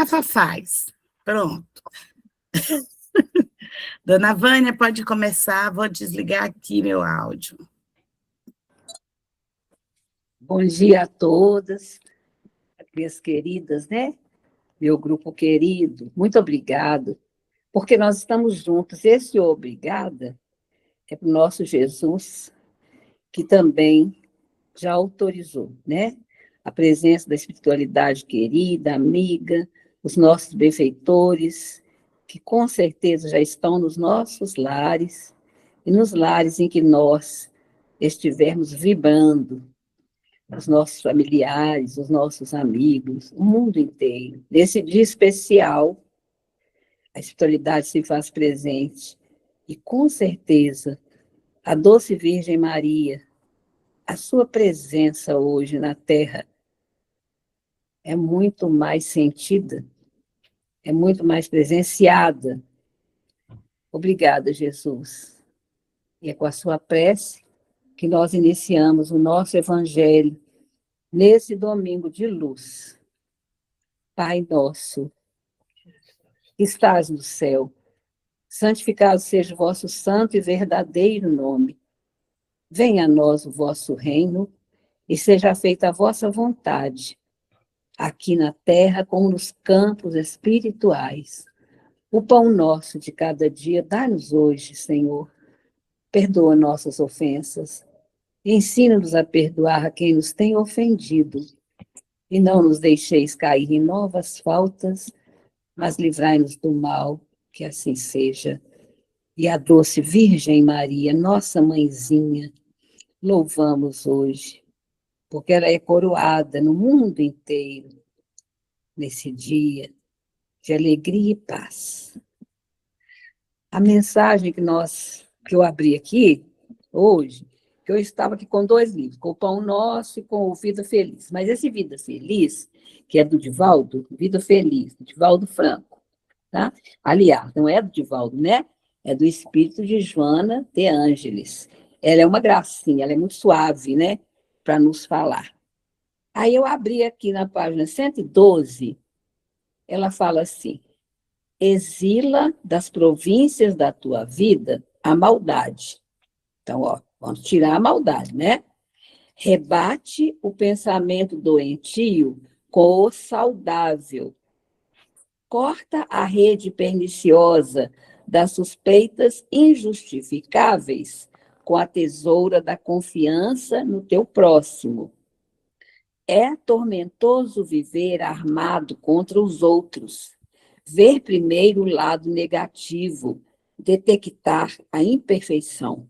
faz. Pronto. Dona Vânia, pode começar, vou desligar aqui meu áudio. Bom dia a todas, minhas queridas, né? Meu grupo querido, muito obrigado, porque nós estamos juntos. Esse obrigada é para o nosso Jesus, que também já autorizou, né? A presença da espiritualidade querida, amiga, os nossos benfeitores, que com certeza já estão nos nossos lares e nos lares em que nós estivermos vibrando, os nossos familiares, os nossos amigos, o mundo inteiro. Nesse dia especial, a espiritualidade se faz presente e, com certeza, a doce Virgem Maria, a sua presença hoje na Terra é muito mais sentida, é muito mais presenciada. Obrigada, Jesus. E é com a sua prece que nós iniciamos o nosso Evangelho nesse domingo de luz. Pai nosso, que estás no céu, santificado seja o vosso santo e verdadeiro nome. Venha a nós o vosso reino e seja feita a vossa vontade, aqui na terra como nos campos espirituais. O pão nosso de cada dia dá-nos hoje, Senhor. Perdoa nossas ofensas. Ensina-nos a perdoar a quem nos tem ofendido. E não nos deixeis cair em novas faltas, mas livrai-nos do mal, que assim seja. E a doce Virgem Maria, nossa mãezinha, louvamos hoje, porque ela é coroada no mundo inteiro, nesse dia de alegria e paz. A mensagem que eu abri aqui, hoje, que eu estava aqui com 2 livros, com o Pão Nosso e com o Vida Feliz. Mas esse Vida Feliz, que é do Divaldo, Vida Feliz, do Divaldo Franco, tá? Aliás, não é do Divaldo, né? É do espírito de Joana de Ângeles. Ela é uma gracinha, ela é muito suave, né? Para nos falar. Aí eu abri aqui na página 112, ela fala assim: exila das províncias da tua vida a maldade. Então, ó, vamos tirar a maldade, né? Rebate o pensamento doentio com o saudável. Corta a rede perniciosa das suspeitas injustificáveis com a tesoura da confiança no teu próximo. É tormentoso viver armado contra os outros. Ver primeiro o lado negativo, detectar a imperfeição.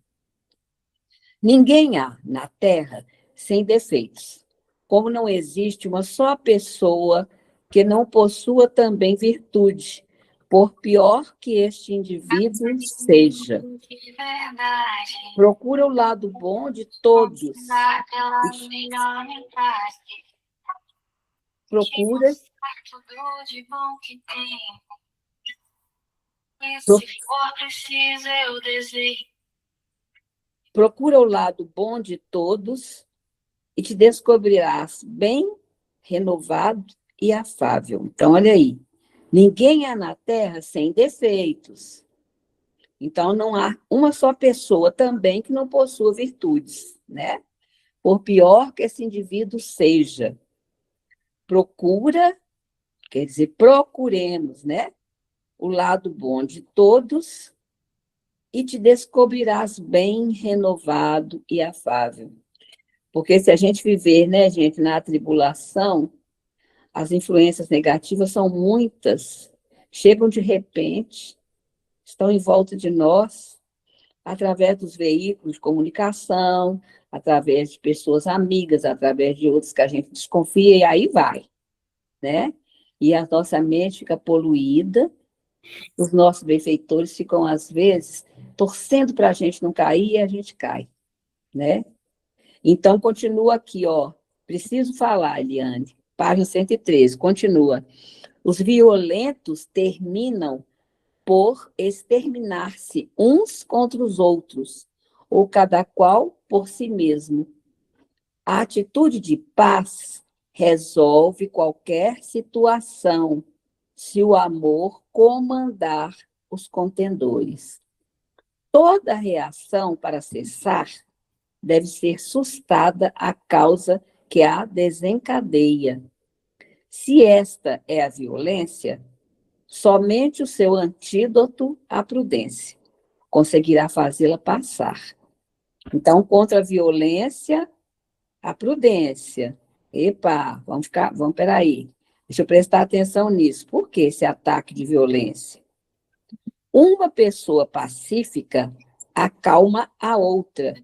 Ninguém há na Terra sem defeitos, como não existe uma só pessoa que não possua também virtude, por pior que este indivíduo seja. Procura o lado bom de todos. Procura. Procura o lado bom de todos e te descobrirás bem renovado e afável. Então, olha aí. Ninguém há na Terra sem defeitos. Então, não há uma só pessoa também que não possua virtudes, né? Por pior que esse indivíduo seja. Procura, quer dizer, procuremos, né? O lado bom de todos e te descobrirás bem renovado e afável. Porque se a gente viver, né, gente, na tribulação, as influências negativas são muitas, chegam de repente, estão em volta de nós, através dos veículos de comunicação, através de pessoas amigas, através de outros que a gente desconfia, e aí vai, né? E a nossa mente fica poluída, os nossos benfeitores ficam, às vezes, torcendo para a gente não cair e a gente cai, né? Então, continua aqui, ó. Preciso falar, Eliane. Página 113, continua. Os violentos terminam por exterminar-se uns contra os outros, ou cada qual por si mesmo. A atitude de paz resolve qualquer situação, se o amor comandar os contendores. Toda reação para cessar deve ser sustada à causa que a desencadeia. Se esta é a violência, somente o seu antídoto, a prudência, conseguirá fazê-la passar. Então, contra a violência, a prudência. Epa, peraí. Deixa eu prestar atenção nisso. Por que esse ataque de violência? Uma pessoa pacífica acalma a outra.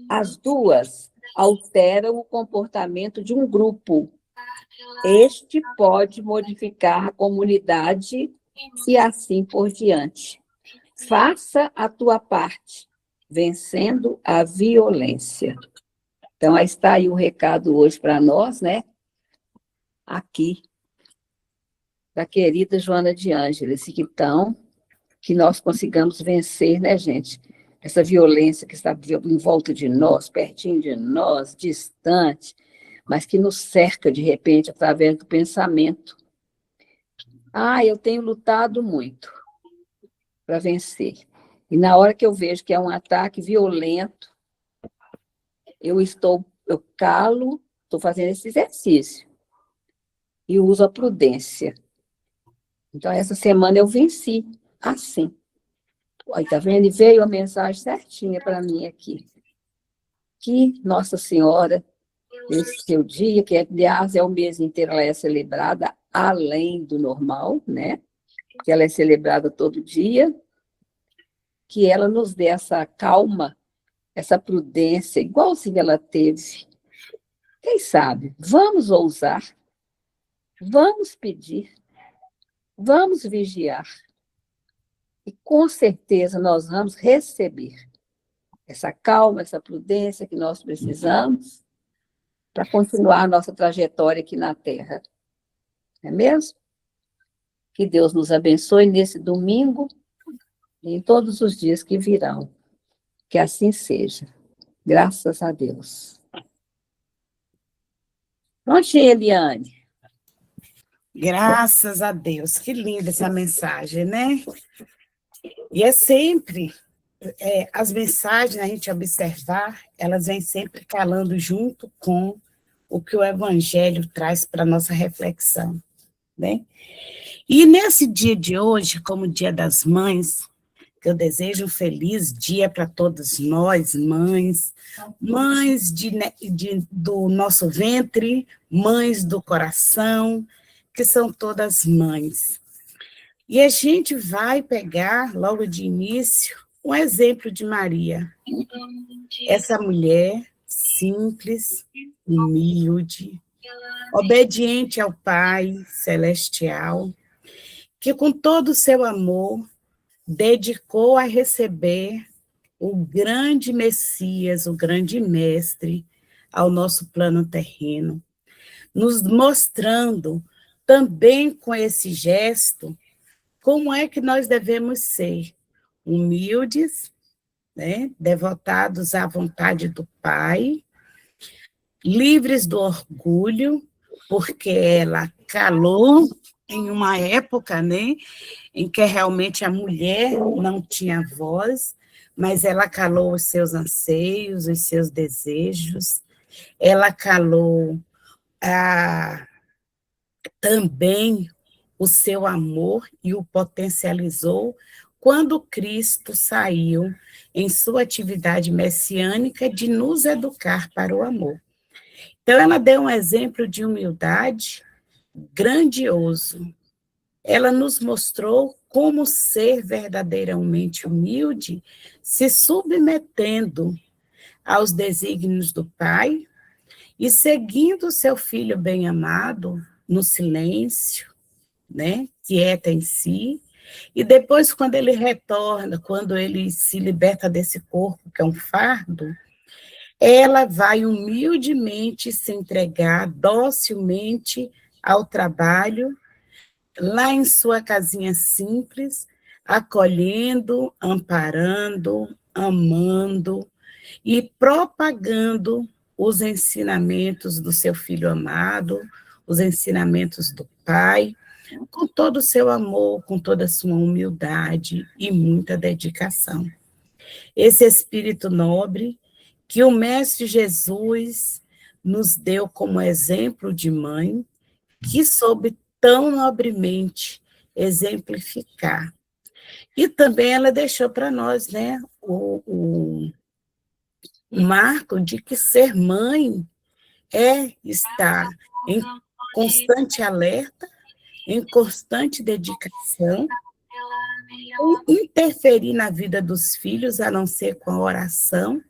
As duas alteram o comportamento de um grupo. Este pode modificar a comunidade e assim por diante. Faça a tua parte, vencendo a violência. Então, aí está aí o recado hoje para nós, né? Aqui, da querida Joana de Ângeles, que nós consigamos vencer, né, gente? Essa violência que está em volta de nós, pertinho de nós, distante, mas que nos cerca, de repente, através do pensamento. Eu tenho lutado muito para vencer. E na hora que eu vejo que é um ataque violento, eu calo, estou fazendo esse exercício e uso a prudência. Então, essa semana eu venci assim. Olha, tá vendo? E veio a mensagem certinha para mim aqui. Que Nossa Senhora, esse seu dia, que aliás é o mês inteiro, ela é celebrada além do normal, né? Que ela é celebrada todo dia, que ela nos dê essa calma, essa prudência, igualzinho ela teve. Quem sabe? Vamos ousar, vamos pedir, vamos vigiar. E com certeza nós vamos receber essa calma, essa prudência que nós precisamos para continuar a nossa trajetória aqui na Terra. Não é mesmo? Que Deus nos abençoe nesse domingo e em todos os dias que virão. Que assim seja. Graças a Deus. Prontinha, Eliane. Graças a Deus. Que linda essa mensagem, né? E é sempre, as mensagens, a gente observar, elas vêm sempre calando junto com o que o Evangelho traz para a nossa reflexão, né? E nesse dia de hoje, como Dia das Mães, que eu desejo um feliz dia para todas nós, mães, mães do nosso ventre, mães do coração, que são todas mães. E a gente vai pegar, logo de início, um exemplo de Maria. Essa mulher simples, humilde, obediente ao Pai Celestial, que com todo o seu amor dedicou a receber o grande Messias, o grande Mestre, ao nosso plano terreno, nos mostrando também com esse gesto como é que nós devemos ser humildes, né, devotados à vontade do Pai, livres do orgulho, porque ela calou em uma época, né, em que realmente a mulher não tinha voz, mas ela calou os seus anseios, os seus desejos, ela calou também o seu amor e o potencializou quando Cristo saiu em sua atividade messiânica de nos educar para o amor. Então, ela deu um exemplo de humildade grandioso. Ela nos mostrou como ser verdadeiramente humilde, se submetendo aos desígnios do Pai e seguindo seu filho bem-amado no silêncio, né, quieta em si, e depois, quando ele retorna, quando ele se liberta desse corpo, que é um fardo, ela vai humildemente se entregar docilmente ao trabalho, lá em sua casinha simples, acolhendo, amparando, amando e propagando os ensinamentos do seu filho amado, os ensinamentos do Pai, com todo o seu amor, com toda a sua humildade e muita dedicação. Esse espírito nobre que o Mestre Jesus nos deu como exemplo de mãe, que soube tão nobremente exemplificar. E também ela deixou para nós, né, o marco de que ser mãe é estar em constante alerta, em constante dedicação, interferir na vida dos filhos, a não ser com a oração,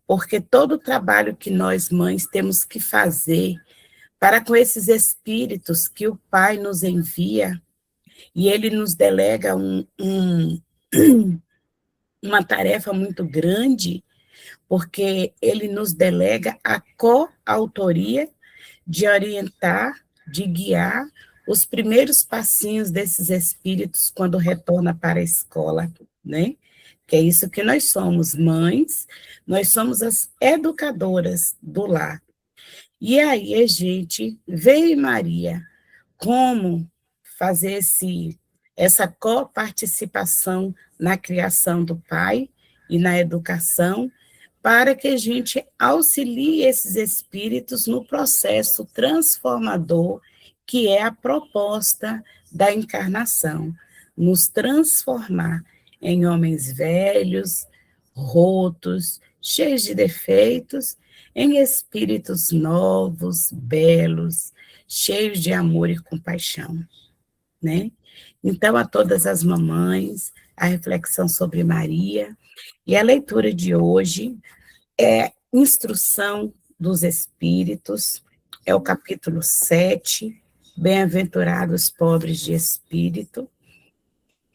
porque todo o trabalho que nós mães temos que fazer para com esses espíritos que o Pai nos envia, e ele nos delega uma tarefa muito grande, porque ele nos delega a coautoria de orientar, de guiar os primeiros passinhos desses espíritos quando retorna para a escola, né? Que é isso que nós somos, mães, nós somos as educadoras do lar. E aí a gente vê em Maria como fazer essa coparticipação na criação do pai e na educação, para que a gente auxilie esses espíritos no processo transformador, que é a proposta da encarnação, nos transformar em homens velhos, rotos, cheios de defeitos, em espíritos novos, belos, cheios de amor e compaixão, né? Então, a todas as mamães, a reflexão sobre Maria, e a leitura de hoje é Instrução dos Espíritos, é o capítulo 7, Bem-aventurados pobres de espírito,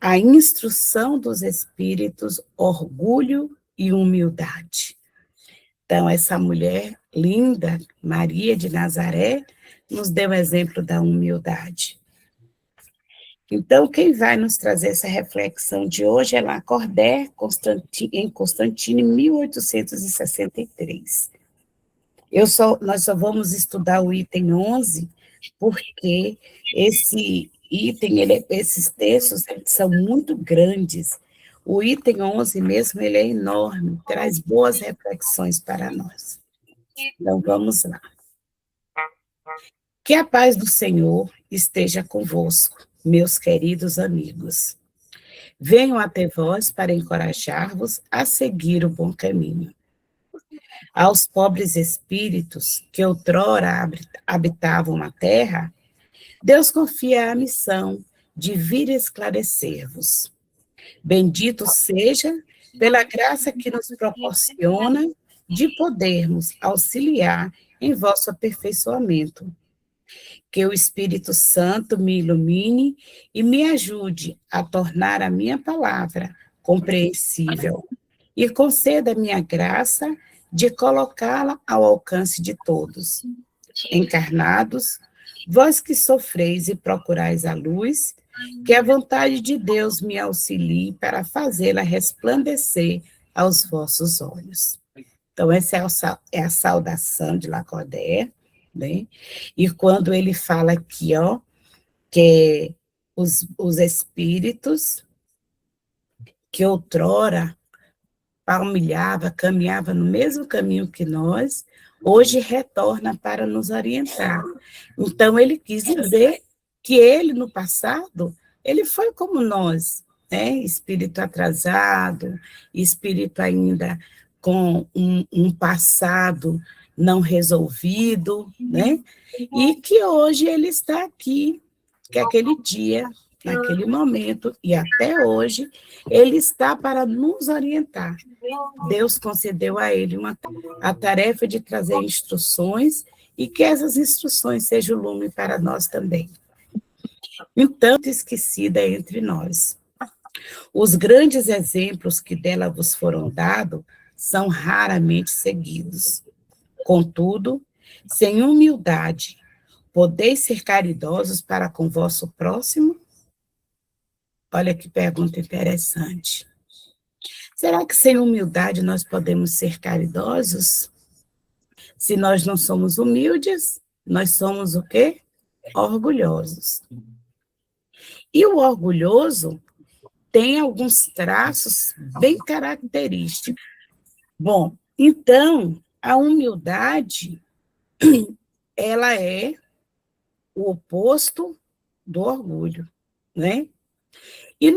a instrução dos espíritos, orgulho e humildade. Então, essa mulher linda, Maria de Nazaré, nos deu o exemplo da humildade. Então, quem vai nos trazer essa reflexão de hoje é Lacordaire, em Constantine, 1863. Nós só vamos estudar o item 11, porque esse item, esses textos são muito grandes. O item 11 mesmo, ele é enorme, traz boas reflexões para nós. Então, vamos lá. Que a paz do Senhor esteja convosco, meus queridos amigos. Venho até vós para encorajar-vos a seguir o bom caminho. Aos pobres espíritos que outrora habitavam a terra, Deus confia a missão de vir esclarecer-vos. Bendito seja pela graça que nos proporciona de podermos auxiliar em vosso aperfeiçoamento. Que o Espírito Santo me ilumine e me ajude a tornar a minha palavra compreensível e conceda-me a graça de colocá-la ao alcance de todos. Encarnados, vós que sofreis e procurais a luz, que a vontade de Deus me auxilie para fazê-la resplandecer aos vossos olhos. Então, essa é a saudação de Lacordaire, né? E quando ele fala aqui, ó, que os espíritos que outrora palmilhava, caminhava no mesmo caminho que nós, hoje retorna para nos orientar. Então, ele quis dizer que ele, no passado, ele foi como nós, né? Espírito atrasado, espírito ainda com um passado não resolvido, né? E que hoje ele está aqui, que aquele dia, naquele momento, e até hoje, ele está para nos orientar. Deus concedeu a ele a tarefa de trazer instruções e que essas instruções sejam lume para nós também. Então, esquecida entre nós. Os grandes exemplos que dela vos foram dados são raramente seguidos. Contudo, sem humildade, podeis ser caridosos para com vosso próximo? Olha que pergunta interessante. Será que sem humildade nós podemos ser caridosos? Se nós não somos humildes, nós somos o quê? Orgulhosos. E o orgulhoso tem alguns traços bem característicos. Bom, então, a humildade, ela é o oposto do orgulho, né? E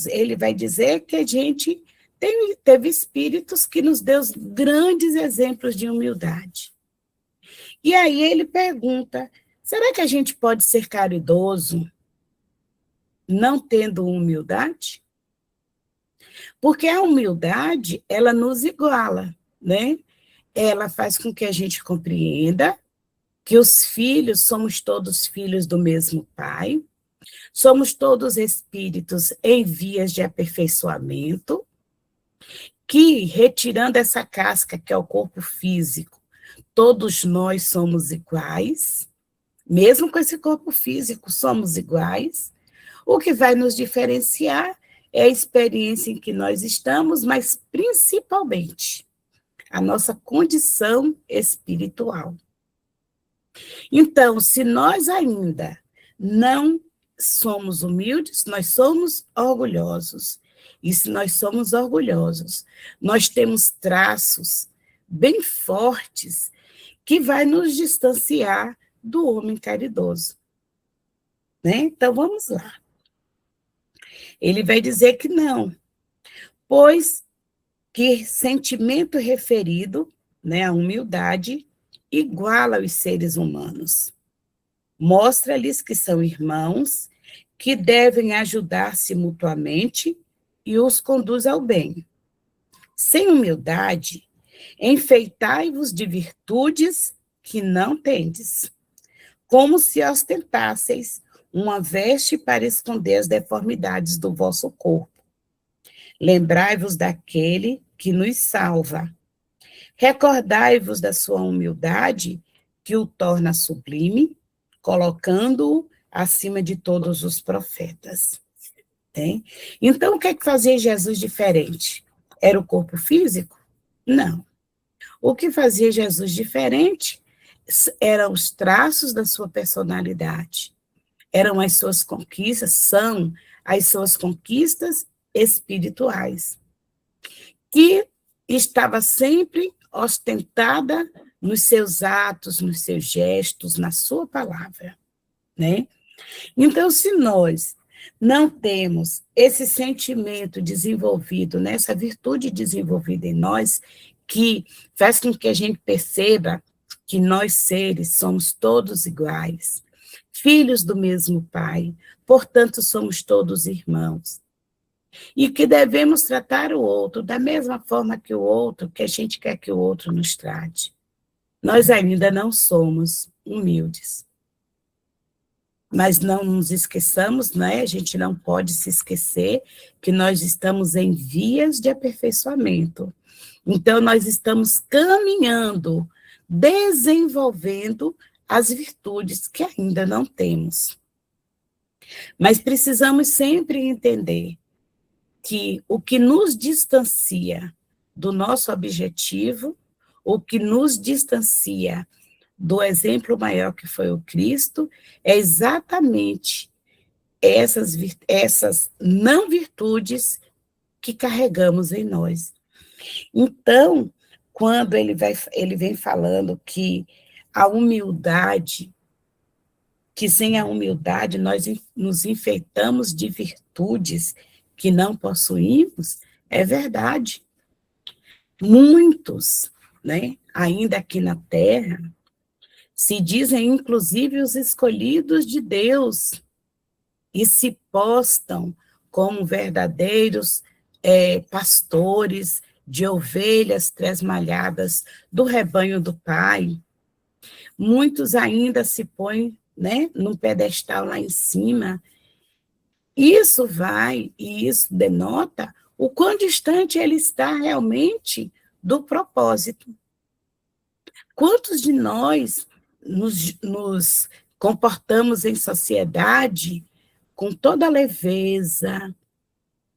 ele vai dizer que a gente teve espíritos que nos deu grandes exemplos de humildade. E aí ele pergunta, será que a gente pode ser caridoso não tendo humildade? Porque a humildade, ela nos iguala, né? Ela faz com que a gente compreenda que os filhos somos todos filhos do mesmo Pai, somos todos espíritos em vias de aperfeiçoamento, que, retirando essa casca que é o corpo físico, todos nós somos iguais, mesmo com esse corpo físico, somos iguais. O que vai nos diferenciar é a experiência em que nós estamos, mas principalmente a nossa condição espiritual. Então, se nós ainda não somos humildes, nós somos orgulhosos. E se nós somos orgulhosos, nós temos traços bem fortes que vai nos distanciar do homem caridoso. Né? Então, vamos lá. Ele vai dizer que não, pois que sentimento referido, né, a humildade, iguala os seres humanos. Mostra-lhes que são irmãos, que devem ajudar-se mutuamente e os conduz ao bem. Sem humildade, enfeitai-vos de virtudes que não tendes, como se ostentasseis uma veste para esconder as deformidades do vosso corpo. Lembrai-vos daquele que nos salva. Recordai-vos da sua humildade, que o torna sublime, colocando-o acima de todos os profetas. Tem? Então, o que é que fazia Jesus diferente? Era o corpo físico? Não. O que fazia Jesus diferente eram os traços da sua personalidade, eram as suas conquistas, são as suas conquistas espirituais, que estava sempre ostentada nos seus atos, nos seus gestos, na sua palavra, né? Então, se nós não temos esse sentimento desenvolvido, né, essa virtude desenvolvida em nós, que faz com que a gente perceba que nós seres somos todos iguais, filhos do mesmo Pai, portanto, somos todos irmãos. E que devemos tratar o outro da mesma forma que o outro, que a gente quer que o outro nos trate. Nós ainda não somos humildes. Mas não nos esqueçamos, né? A gente não pode se esquecer que nós estamos em vias de aperfeiçoamento. Então, nós estamos caminhando, desenvolvendo as virtudes que ainda não temos. Mas precisamos sempre entender que o que nos distancia do nosso objetivo, o que nos distancia do exemplo maior que foi o Cristo, é exatamente essas não virtudes que carregamos em nós. Então, quando ele vem falando que a humildade, que sem a humildade nós nos enfeitamos de virtudes que não possuímos, é verdade. Muitos, né, ainda aqui na Terra, se dizem, inclusive, os escolhidos de Deus, e se postam como verdadeiros pastores de ovelhas tresmalhadas do rebanho do Pai. Muitos ainda se põem, né, num pedestal lá em cima. Isso denota o quão distante ele está realmente do propósito. Quantos de nós nos comportamos em sociedade com toda leveza,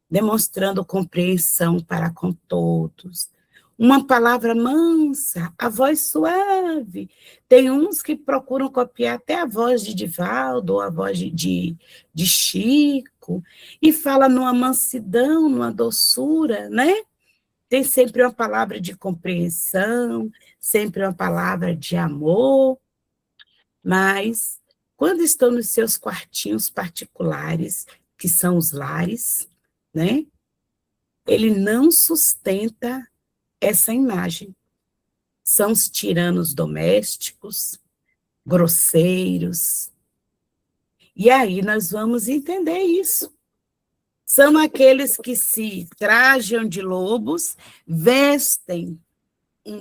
demonstrando compreensão para com todos, uma palavra mansa, a voz suave. Tem uns que procuram copiar até a voz de Divaldo, ou a voz de Chico, e fala numa mansidão, numa doçura, né? Tem sempre uma palavra de compreensão, sempre uma palavra de amor, mas quando estão nos seus quartinhos particulares, que são os lares, né? Ele não sustenta essa imagem. São os tiranos domésticos, grosseiros. E aí nós vamos entender isso. São aqueles que se trajam de lobos,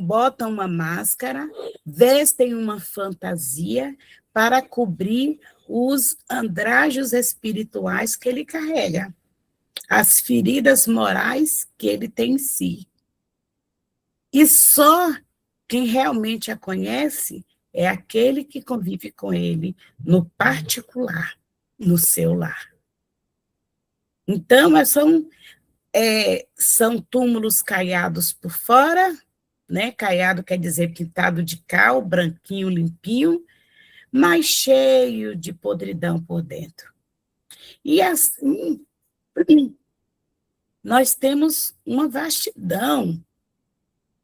botam uma máscara, vestem uma fantasia para cobrir os andrajos espirituais que ele carrega, as feridas morais que ele tem em si. E só quem realmente a conhece é aquele que convive com ele no particular, no seu lar. Então, são túmulos caiados por fora, né? Caiado quer dizer pintado de cal, branquinho, limpinho, mas cheio de podridão por dentro. E assim, nós temos uma vastidão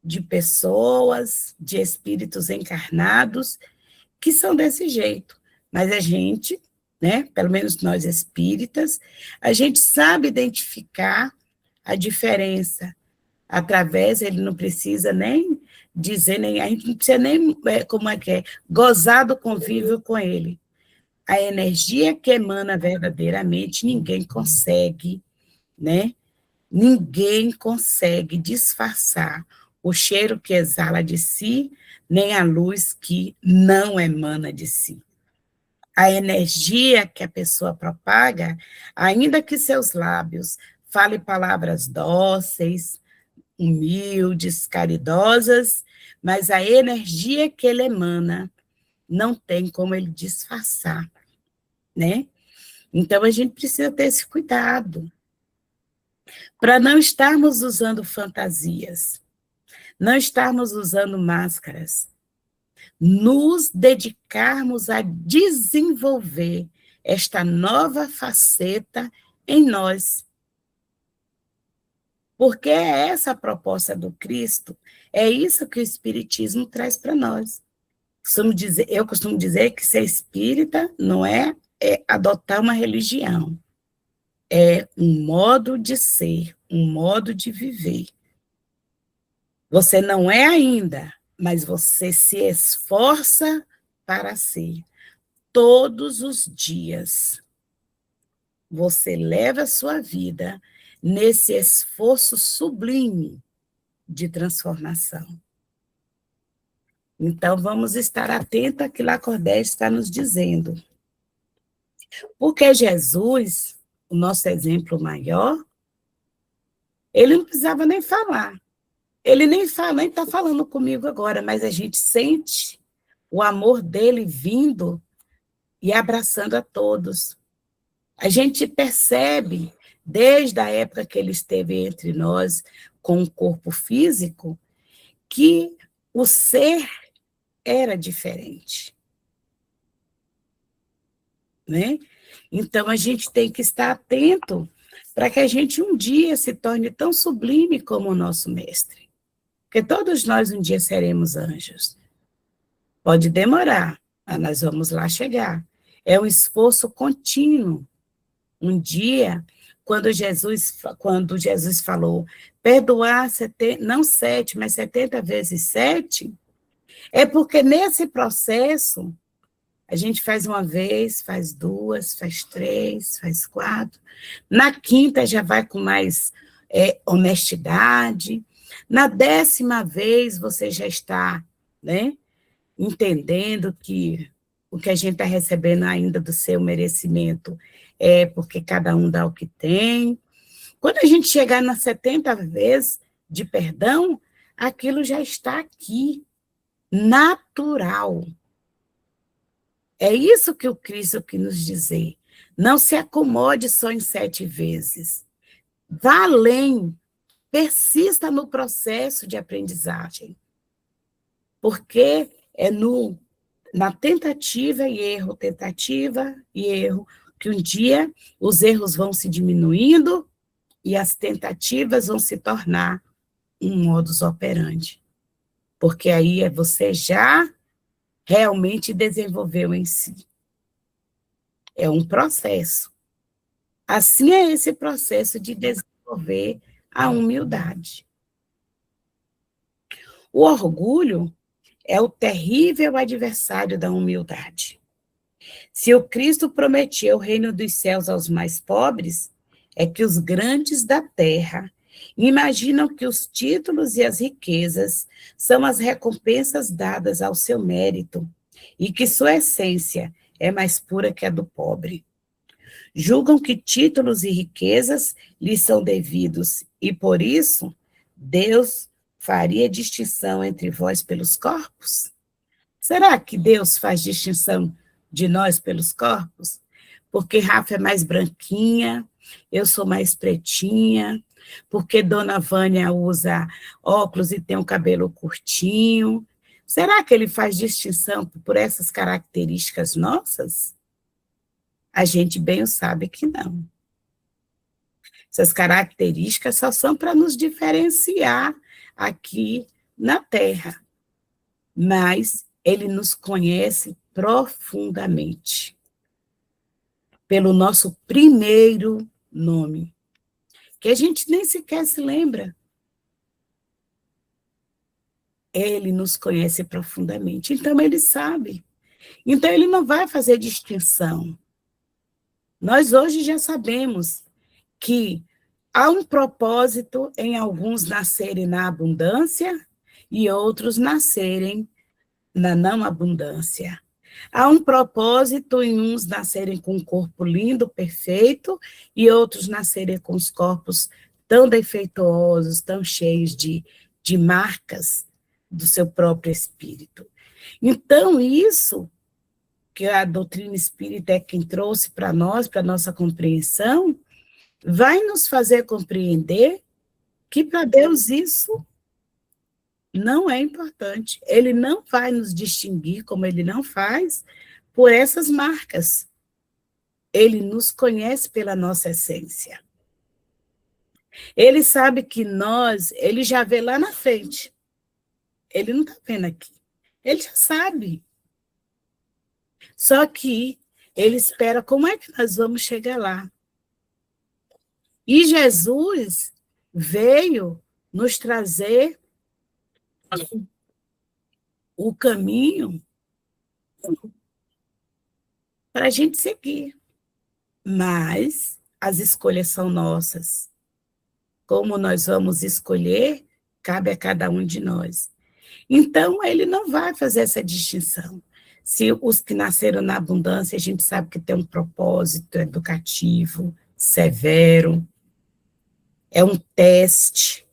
de pessoas, de espíritos encarnados, que são desse jeito. Mas a gente, né, pelo menos nós espíritas, a gente sabe identificar a diferença através, ele não precisa nem dizer, a gente não precisa nem, gozar do convívio com ele. A energia que emana verdadeiramente, ninguém consegue, né? Ninguém consegue disfarçar o cheiro que exala de si, nem a luz que não emana de si. A energia que a pessoa propaga, ainda que seus lábios falem palavras dóceis, humildes, caridosas, mas a energia que ele emana não tem como ele disfarçar, né? Então, a gente precisa ter esse cuidado para não estarmos usando fantasias, não estarmos usando máscaras, nos dedicarmos a desenvolver esta nova faceta em nós. Porque é essa a proposta do Cristo, é isso que o Espiritismo traz para nós. Eu costumo dizer que ser espírita não é adotar uma religião, é um modo de ser, um modo de viver. Você não é ainda, mas você se esforça para ser. Todos os dias, você leva a sua vida nesse esforço sublime de transformação. Então, vamos estar atentos àquilo que Lacordaire está nos dizendo. Porque Jesus, o nosso exemplo maior, ele não precisava nem falar. Ele nem está falando comigo agora, mas a gente sente o amor dele vindo e abraçando a todos. A gente percebe, desde a época que ele esteve entre nós, com o corpo físico, que o ser era diferente. Né? Então, a gente tem que estar atento para que a gente um dia se torne tão sublime como o nosso mestre. Porque todos nós um dia seremos anjos. Pode demorar, mas nós vamos lá chegar. É um esforço contínuo. Um dia, quando Jesus falou, perdoar não 7, mas 70 vezes 7, é porque nesse processo, a gente faz uma vez, faz duas, faz três, faz quatro. Na quinta já vai com mais honestidade. Na 10ª vez você já está, né, entendendo que o que a gente está recebendo ainda do seu merecimento é porque cada um dá o que tem. Quando a gente chegar na 70 vez de perdão, aquilo já está aqui, natural. É isso que o Cristo quis nos dizer. Não se acomode só em 7 vezes. Vá além. persista no processo de aprendizagem, porque é na tentativa e erro, que um dia os erros vão se diminuindo e as tentativas vão se tornar um modus operandi. Porque aí você já realmente desenvolveu em si. É um processo. Assim é esse processo de desenvolver a humildade. O orgulho é o terrível adversário da humildade. Se o Cristo prometeu o reino dos céus aos mais pobres, é que os grandes da terra imaginam que os títulos e as riquezas são as recompensas dadas ao seu mérito e que sua essência é mais pura que a do pobre. Julgam que títulos e riquezas lhes são devidos e, por isso, Deus faria distinção entre vós pelos corpos? Será que Deus faz distinção de nós pelos corpos? Porque Rafa é mais branquinha, eu sou mais pretinha, porque Dona Vânia usa óculos e tem um cabelo curtinho. Será que ele faz distinção por essas características nossas? A gente bem sabe que não. Essas características só são para nos diferenciar aqui na Terra, mas ele nos conhece profundamente, pelo nosso primeiro nome, que a gente nem sequer se lembra. Ele nos conhece profundamente, então ele sabe. Então ele não vai fazer distinção. Nós hoje já sabemos que há um propósito em alguns nascerem na abundância e outros nascerem na não abundância. Há um propósito em uns nascerem com um corpo lindo, perfeito, e outros nascerem com os corpos tão defeituosos, tão cheios de marcas do seu próprio espírito. Então, isso que a doutrina espírita é quem trouxe para nós, para a nossa compreensão, vai nos fazer compreender que para Deus isso não é importante. Ele não vai nos distinguir, como ele não faz, por essas marcas. Ele nos conhece pela nossa essência. Ele sabe que ele já vê lá na frente. Ele não está vendo aqui. Ele já sabe. Só que ele espera como é que nós vamos chegar lá. E Jesus veio nos trazer o caminho para a gente seguir. Mas as escolhas são nossas. Como nós vamos escolher, cabe a cada um de nós. Então, ele não vai fazer essa distinção. Se os que nasceram na abundância, a gente sabe que tem um propósito educativo, severo, é um teste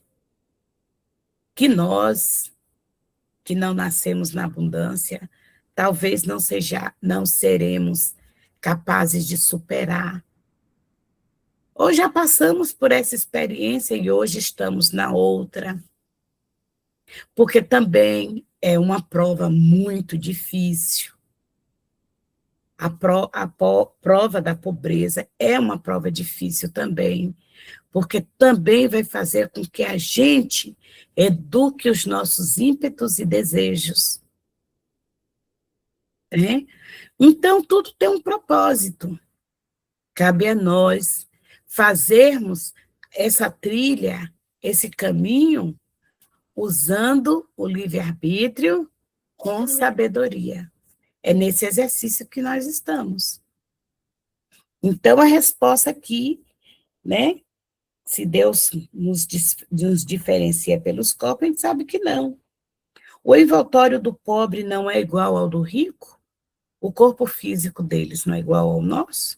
que nós, que não nascemos na abundância, talvez não seremos capazes de superar. Ou já passamos por essa experiência e hoje estamos na outra. Porque também é uma prova muito difícil. A prova da pobreza é uma prova difícil também, porque também vai fazer com que a gente eduque os nossos ímpetos e desejos. Né? Então, tudo tem um propósito. Cabe a nós fazermos essa trilha, esse caminho, usando o livre-arbítrio com sabedoria. É nesse exercício que nós estamos. Então, a resposta aqui, né? Se Deus nos diferencia pelos corpos, a gente sabe que não. O envoltório do pobre não é igual ao do rico? O corpo físico deles não é igual ao nosso?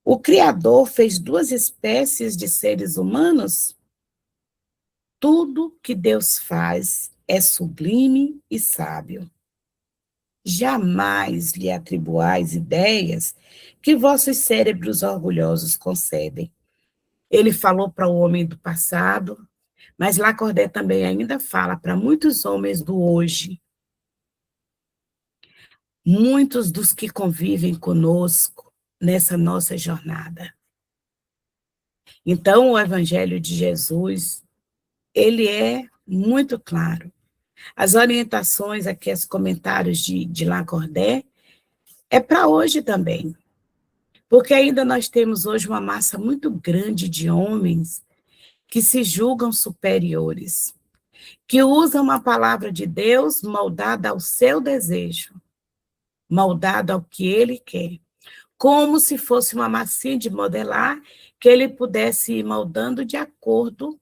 O Criador fez duas espécies de seres humanos? Tudo que Deus faz é sublime e sábio. Jamais lhe atribuais ideias que vossos cérebros orgulhosos concebem. Ele falou para o homem do passado, Mas Lacordaire também ainda fala para muitos homens do hoje, muitos dos que convivem conosco nessa nossa jornada. Então, o Evangelho de Jesus, ele é muito claro. As orientações aqui, os comentários de Lacordaire, é para hoje também. Porque ainda nós temos hoje uma massa muito grande de homens que se julgam superiores, que usam a palavra de Deus moldada ao seu desejo, moldada ao que ele quer, como se fosse uma massinha de modelar que ele pudesse ir moldando de acordo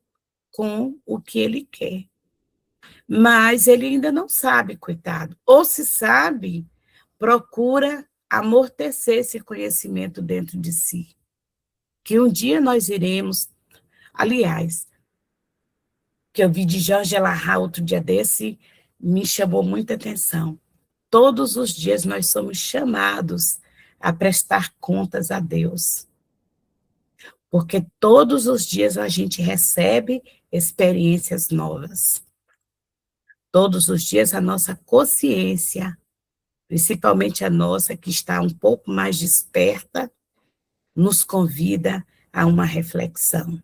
com o que ele quer. Mas ele ainda não sabe, coitado. Ou se sabe, procura amortecer esse conhecimento dentro de si. Que um dia nós iremos, aliás, que eu vi de Jorge Elahá outro dia desse, me chamou muita atenção. Todos os dias nós somos chamados a prestar contas a Deus. Porque todos os dias a gente recebe experiências novas. Todos os dias a nossa consciência, principalmente a nossa que está um pouco mais desperta, nos convida a uma reflexão,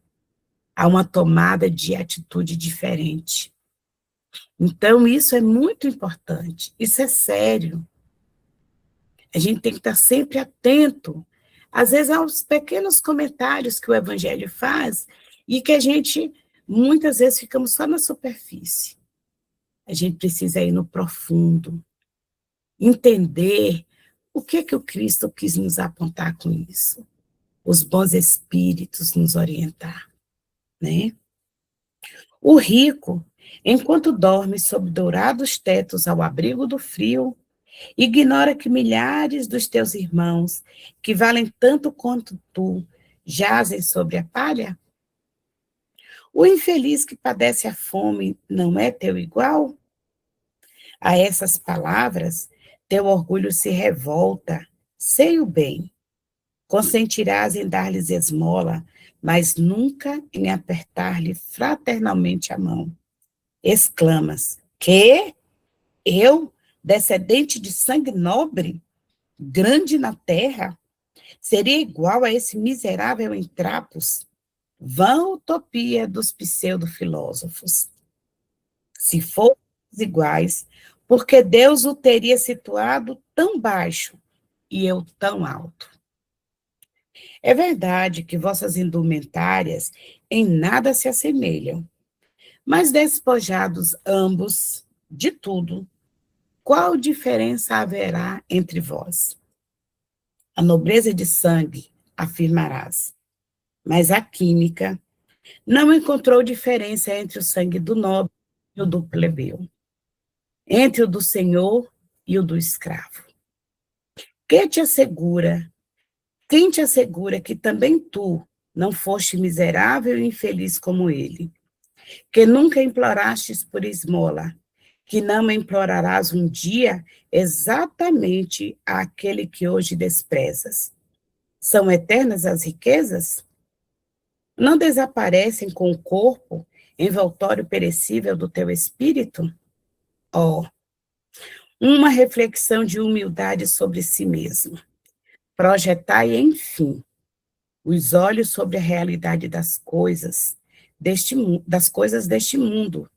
a uma tomada de atitude diferente. Então, isso é muito importante, isso é sério. A gente tem que estar sempre atento, às vezes, aos pequenos comentários que o Evangelho faz e que a gente, muitas vezes, ficamos só na superfície. A gente precisa ir no profundo, entender o que o Cristo quis nos apontar com isso. Os bons espíritos nos orientar, né? O rico, enquanto dorme sob dourados tetos ao abrigo do frio, ignora que milhares dos teus irmãos, que valem tanto quanto tu, jazem sobre a palha? O infeliz que padece a fome não é teu igual? A essas palavras, teu orgulho se revolta. Sei o bem. Consentirás em dar-lhes esmola, mas nunca em apertar-lhe fraternalmente a mão. Exclamas: que? Eu, descendente de sangue nobre, grande na terra, seria igual a esse miserável em trapos? Vã utopia dos pseudo-filósofos. Se fossem iguais, porque Deus o teria situado tão baixo e eu tão alto? É verdade que vossas indumentárias em nada se assemelham, mas despojados ambos de tudo, qual diferença haverá entre vós? A nobreza de sangue, afirmarás, mas a química não encontrou diferença entre o sangue do nobre e o do plebeu, entre o do senhor e o do escravo. Quem te assegura, quem te assegura que também tu não foste miserável e infeliz como ele, que nunca implorastes por esmola, que não implorarás um dia exatamente àquele que hoje desprezas? São eternas as riquezas? Não desaparecem com o corpo, envoltório perecível do teu espírito? Oh, uma reflexão de humildade sobre si mesmo. Projetai, enfim, os olhos sobre a realidade das coisas deste mundo,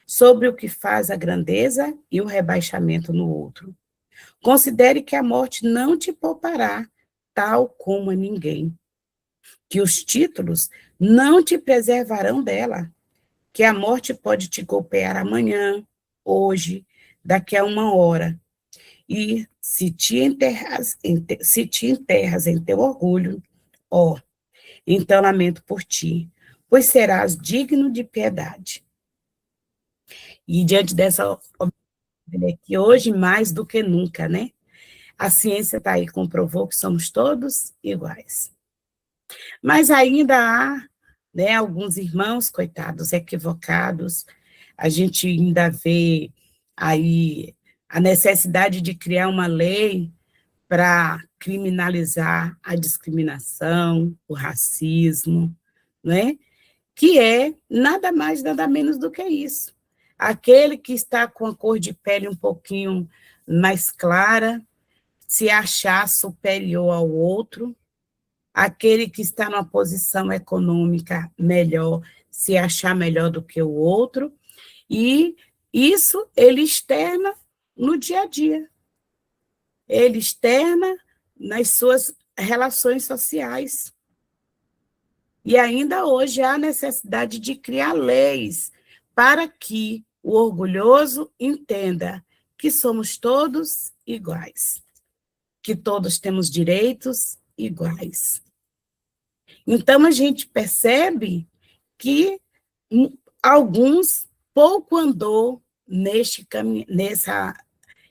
sobre o que faz a grandeza e o rebaixamento no outro. Considere que a morte não te poupará, tal como a ninguém. Que os títulos não te preservarão dela. Que a morte pode te golpear amanhã, hoje, daqui a uma hora. E se te enterras em teu orgulho, ó, então lamento por ti, pois serás digno de piedade. E diante dessa que hoje, mais do que nunca, né? A ciência está aí, comprovou que somos todos iguais. Mas ainda há, né, alguns irmãos, coitados, equivocados, a gente ainda vê aí a necessidade de criar uma lei para criminalizar a discriminação, o racismo, né? que é nada mais, nada menos do que isso. Aquele que está com a cor de pele um pouquinho mais clara, se achar superior ao outro, aquele que está numa posição econômica melhor, se achar melhor do que o outro, e isso ele externa no dia a dia. Ele externa nas suas relações sociais. E ainda hoje há necessidade de criar leis para que o orgulhoso entenda que somos todos iguais, que todos temos direitos iguais. Então, a gente percebe que alguns pouco andou nessa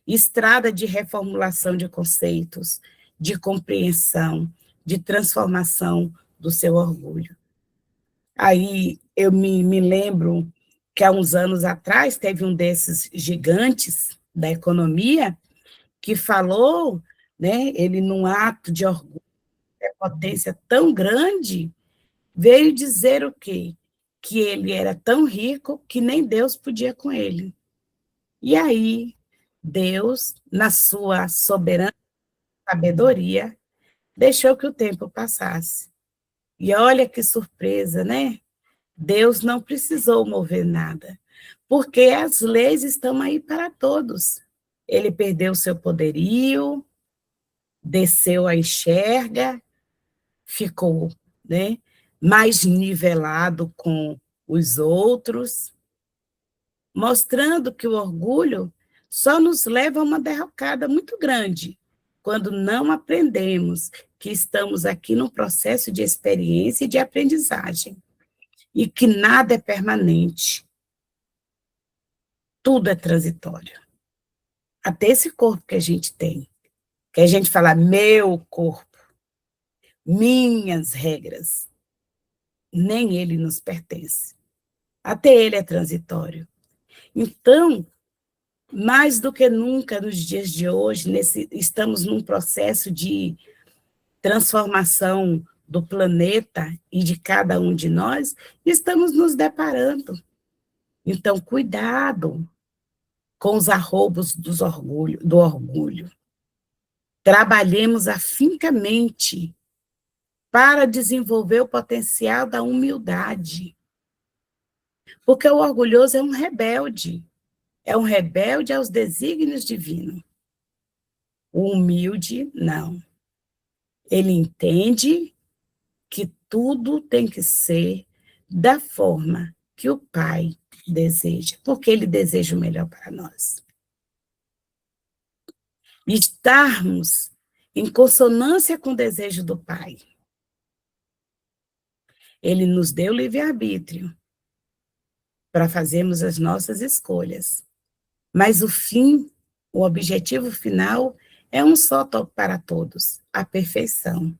estrada de reformulação de conceitos, de compreensão, de transformação do seu orgulho. Aí eu me lembro que há uns anos atrás teve um desses gigantes da economia que falou, né, ele num ato de orgulho, de potência tão grande, veio dizer o quê? Que ele era tão rico que nem Deus podia com ele. E aí, Deus, na sua soberana sabedoria, deixou que o tempo passasse. E olha que surpresa, né? Deus não precisou mover nada, porque as leis estão aí para todos. Ele perdeu seu poderio, desceu a enxerga, ficou, né, mais nivelado com os outros, mostrando que o orgulho só nos leva a uma derrocada muito grande, quando não aprendemos que estamos aqui num processo de experiência e de aprendizagem, e que nada é permanente, tudo é transitório. Até esse corpo que a gente tem, que a gente fala, meu corpo, minhas regras, nem ele nos pertence. Até ele é transitório. Então, mais do que nunca nos dias de hoje, estamos num processo de transformação do planeta e de cada um de nós, estamos nos deparando. Então, cuidado com os arroubos do orgulho. Trabalhemos afincamente para desenvolver o potencial da humildade. Porque o orgulhoso é um rebelde aos desígnios divinos. O humilde, não. Ele entende que tudo tem que ser da forma que o Pai deseja, porque ele deseja o melhor para nós. Estarmos em consonância com o desejo do Pai. Ele nos deu livre-arbítrio para fazermos as nossas escolhas. Mas o objetivo final é um só para todos, a perfeição.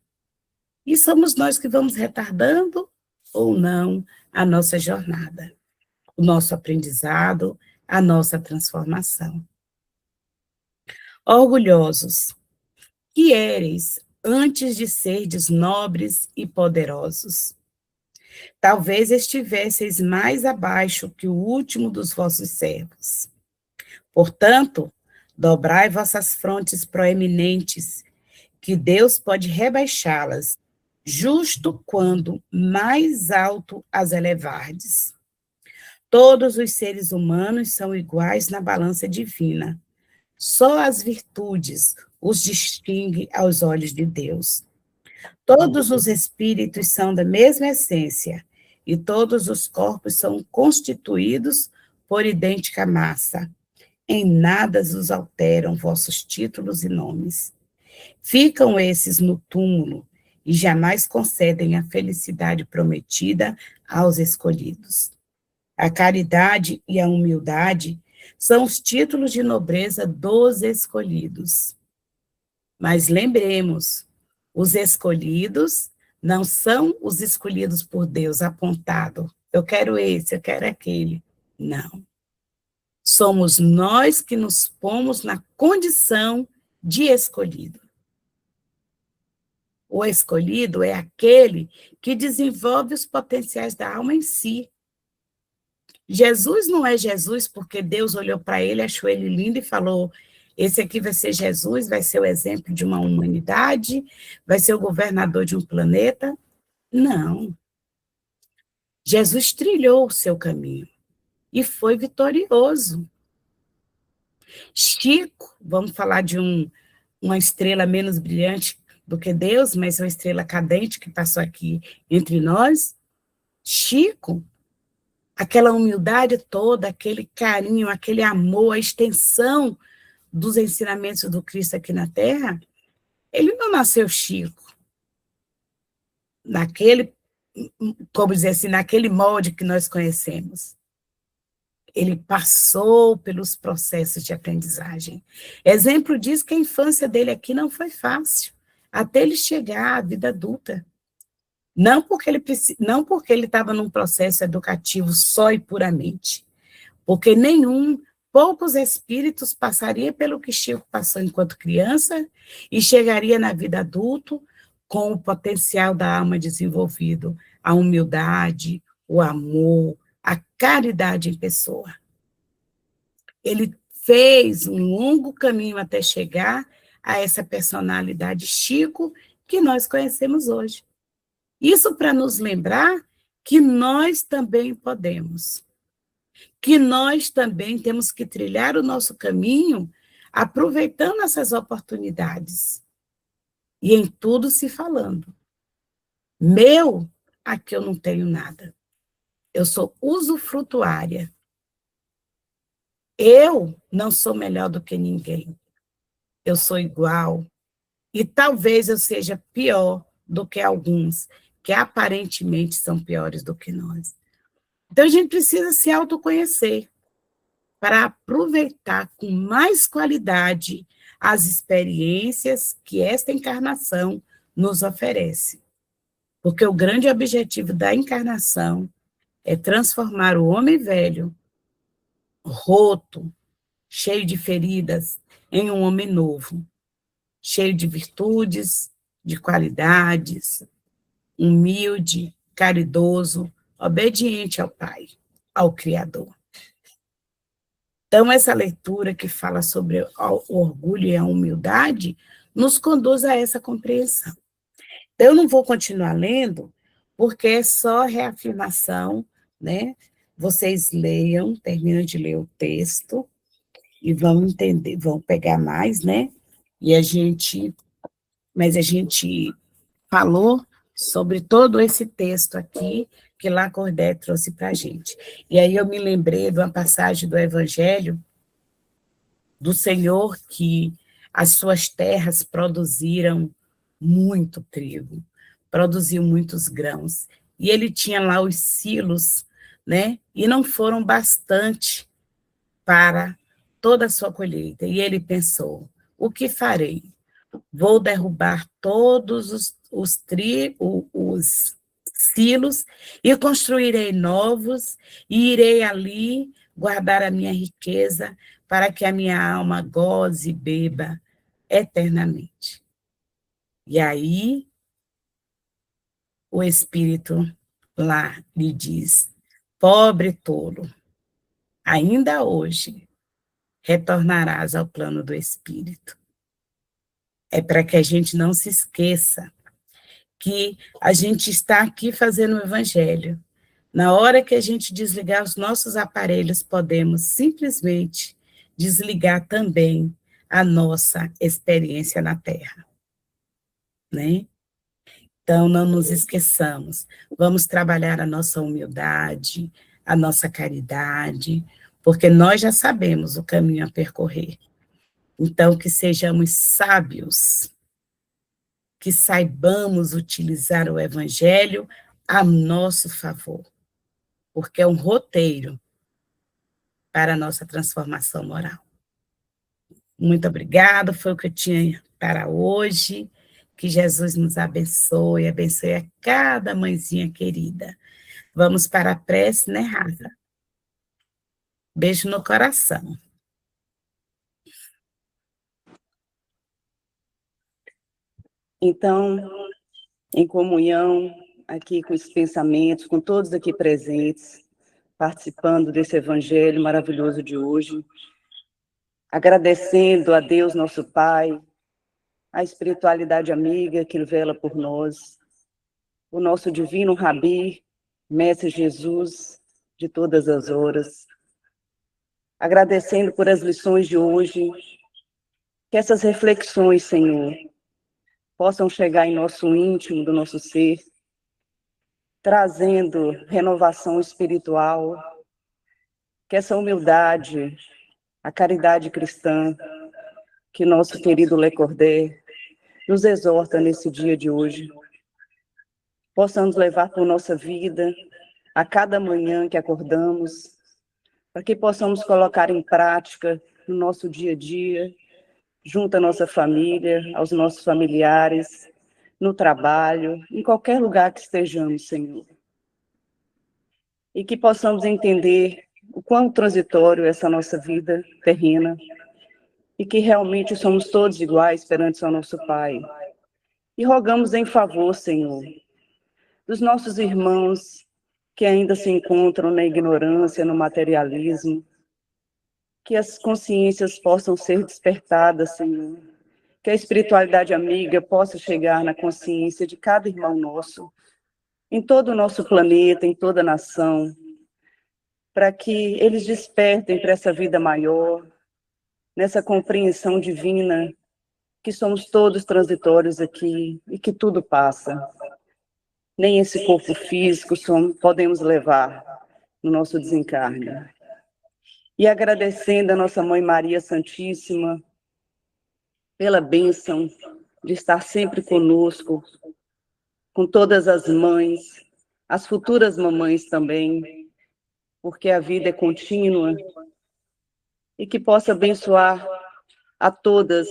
E somos nós que vamos retardando ou não a nossa jornada, o nosso aprendizado, a nossa transformação. Orgulhosos, que éreis antes de serdes nobres e poderosos. Talvez estivesseis mais abaixo que o último dos vossos servos. Portanto, dobrai vossas frontes proeminentes, que Deus pode rebaixá-las, justo quando mais alto as elevardes. Todos os seres humanos são iguais na balança divina. Só as virtudes os distingue aos olhos de Deus. Todos os espíritos são da mesma essência, e todos os corpos são constituídos por idêntica massa. Em nada os alteram vossos títulos e nomes. Ficam esses no túmulo e jamais concedem a felicidade prometida aos escolhidos. A caridade e a humildade são os títulos de nobreza dos escolhidos. Mas lembremos, os escolhidos não são os escolhidos por Deus apontado. Eu quero esse, eu quero aquele. Não. Somos nós que nos pomos na condição de escolhido. O escolhido é aquele que desenvolve os potenciais da alma em si. Jesus não é Jesus porque Deus olhou para ele, achou ele lindo e falou: esse aqui vai ser Jesus, vai ser o exemplo de uma humanidade, vai ser o governador de um planeta. Não. Jesus trilhou o seu caminho e foi vitorioso. Chico, vamos falar de uma estrela menos brilhante do que Deus, mas uma estrela cadente que passou aqui entre nós. Chico, aquela humildade toda, aquele carinho, aquele amor, a extensão dos ensinamentos do Cristo aqui na Terra, ele não nasceu Chico, naquele, como dizer assim, naquele molde que nós conhecemos. Ele passou pelos processos de aprendizagem. Exemplo diz que a infância dele aqui não foi fácil, até ele chegar à vida adulta. Não porque ele estava num processo educativo só e puramente, porque poucos espíritos passariam pelo que Chico passou enquanto criança e chegaria na vida adulto com o potencial da alma desenvolvido, a humildade, o amor, a caridade em pessoa. Ele fez um longo caminho até chegar a essa personalidade Chico que nós conhecemos hoje. Isso para nos lembrar que nós também podemos, que nós também temos que trilhar o nosso caminho aproveitando essas oportunidades e em tudo se falando. Meu, aqui eu não tenho nada. Eu sou usufrutuária. Eu não sou melhor do que ninguém. Eu sou igual. E talvez eu seja pior do que alguns, que aparentemente são piores do que nós. Então, a gente precisa se autoconhecer para aproveitar com mais qualidade as experiências que esta encarnação nos oferece. Porque o grande objetivo da encarnação é transformar o homem velho, roto, cheio de feridas, em um homem novo, cheio de virtudes, de qualidades, humilde, caridoso, obediente ao Pai, ao Criador. Então, essa leitura que fala sobre o orgulho e a humildade nos conduz a essa compreensão. Então, eu não vou continuar lendo, porque é só reafirmação, né? Vocês leiam, terminam de ler o texto e vão entender, vão pegar mais, né? Mas a gente falou sobre todo esse texto aqui que Lacordaire trouxe para a gente. E aí eu me lembrei de uma passagem do Evangelho do Senhor que as suas terras produziram muito trigo, produziu muitos grãos, e ele tinha lá os silos, né? E não foram bastante para toda a sua colheita. E ele pensou: o que farei? Vou derrubar todos os silos e construirei novos, e irei ali guardar a minha riqueza para que a minha alma goze e beba eternamente. E aí o Espírito lá lhe diz: pobre tolo, ainda hoje retornarás ao plano do Espírito. É para que a gente não se esqueça que a gente está aqui fazendo o Evangelho. Na hora que a gente desligar os nossos aparelhos, podemos simplesmente desligar também a nossa experiência na Terra, né? Então, não nos esqueçamos, vamos trabalhar a nossa humildade, a nossa caridade, porque nós já sabemos o caminho a percorrer. Então, que sejamos sábios, que saibamos utilizar o Evangelho a nosso favor, porque é um roteiro para a nossa transformação moral. Muito obrigada, foi o que eu tinha para hoje. Que Jesus nos abençoe, abençoe a cada mãezinha querida. Vamos para a prece, né, Rafa? Beijo no coração. Então, em comunhão aqui com esses pensamentos, com todos aqui presentes, participando desse evangelho maravilhoso de hoje, agradecendo a Deus, nosso Pai, a espiritualidade amiga que vela por nós, o nosso divino Rabi, Mestre Jesus, de todas as horas, agradecendo por as lições de hoje, que essas reflexões, Senhor, possam chegar em nosso íntimo, do nosso ser, trazendo renovação espiritual, que essa humildade, a caridade cristã, que nosso querido Le Cordaire nos exorta nesse dia de hoje, possamos levar por nossa vida, a cada manhã que acordamos, para que possamos colocar em prática no nosso dia a dia, junto à nossa família, aos nossos familiares, no trabalho, em qualquer lugar que estejamos, Senhor. E que possamos entender o quão transitório é essa nossa vida terrena, e que realmente somos todos iguais perante o nosso Pai. E rogamos em favor, Senhor, dos nossos irmãos que ainda se encontram na ignorância, no materialismo, que as consciências possam ser despertadas, Senhor, que a espiritualidade amiga possa chegar na consciência de cada irmão nosso, em todo o nosso planeta, em toda a nação, para que eles despertem para essa vida maior, nessa compreensão divina, que somos todos transitórios aqui e que tudo passa. Nem esse corpo físico podemos levar no nosso desencarne. E agradecendo a nossa Mãe Maria Santíssima pela bênção de estar sempre conosco, com todas as mães, as futuras mamães também, porque a vida é contínua, e que possa abençoar a todas,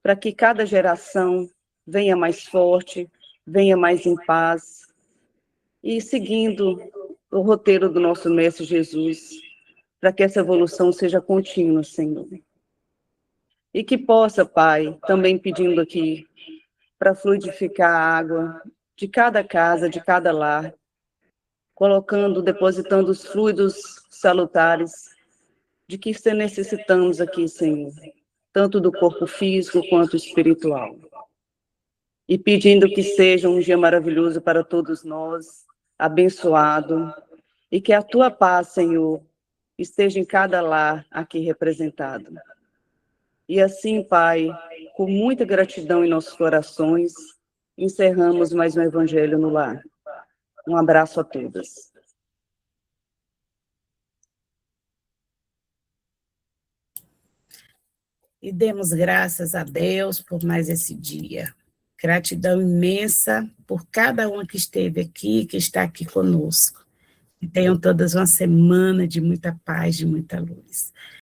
para que cada geração venha mais forte, venha mais em paz, e seguindo o roteiro do nosso Mestre Jesus, para que essa evolução seja contínua, Senhor. E que possa, Pai, também pedindo aqui, para fluidificar a água de cada casa, de cada lar, colocando, depositando os fluidos salutares de que necessitamos aqui, Senhor, tanto do corpo físico quanto espiritual. E pedindo que seja um dia maravilhoso para todos nós, abençoado, e que a Tua paz, Senhor, esteja em cada lar aqui representado. E assim, Pai, com muita gratidão em nossos corações, encerramos mais um Evangelho no Lar. Um abraço a todas. E demos graças a Deus por mais esse dia. Gratidão imensa por cada um que esteve aqui, que está aqui conosco. E tenham todas uma semana de muita paz, de muita luz.